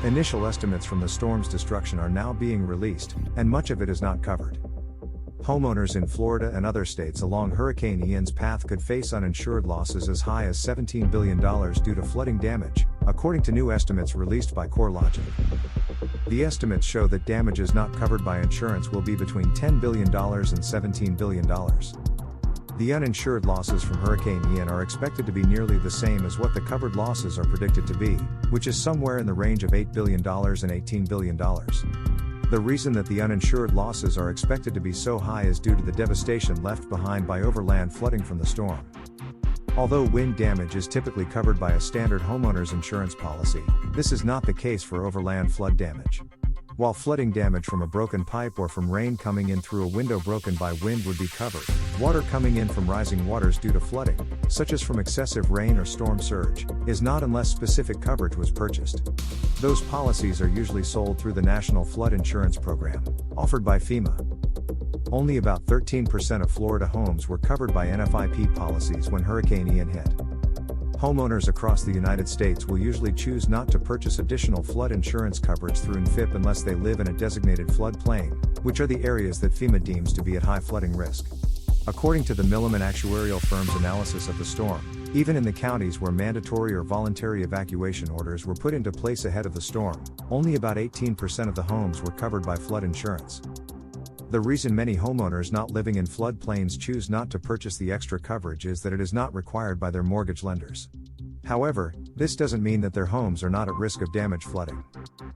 Initial estimates from the storm's destruction are now being released, and much of it is not covered. Homeowners in Florida and other states along Hurricane Ian's path could face uninsured losses as high as $17 billion due to flooding damage, according to new estimates released by CoreLogic. The estimates show that damages not covered by insurance will be between $10 billion and $17 billion. The uninsured losses from Hurricane Ian are expected to be nearly the same as what the covered losses are predicted to be, which is somewhere in the range of $8 billion and $18 billion. The reason that the uninsured losses are expected to be so high is due to the devastation left behind by overland flooding from the storm. Although wind damage is typically covered by a standard homeowner's insurance policy, this is not the case for overland flood damage. While flooding damage from a broken pipe or from rain coming in through a window broken by wind would be covered, water coming in from rising waters due to flooding, such as from excessive rain or storm surge, is not unless specific coverage was purchased. Those policies are usually sold through the National Flood Insurance Program, offered by FEMA. Only about 13% of Florida homes were covered by NFIP policies when Hurricane Ian hit. Homeowners across the United States will usually choose not to purchase additional flood insurance coverage through NFIP unless they live in a designated floodplain, which are the areas that FEMA deems to be at high flooding risk. According to the Milliman actuarial firm's analysis of the storm, even in the counties where mandatory or voluntary evacuation orders were put into place ahead of the storm, only about 18% of the homes were covered by flood insurance. The reason many homeowners not living in floodplains choose not to purchase the extra coverage is that it is not required by their mortgage lenders. However, this doesn't mean that their homes are not at risk of damage flooding.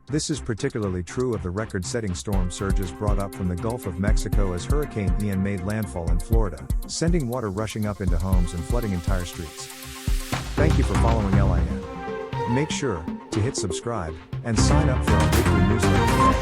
This is particularly true of the record-setting storm surges brought up from the Gulf of Mexico as Hurricane Ian made landfall in Florida, sending water rushing up into homes and flooding entire streets. Thank you for following LIN. Make sure to hit subscribe and sign up for our weekly newsletter.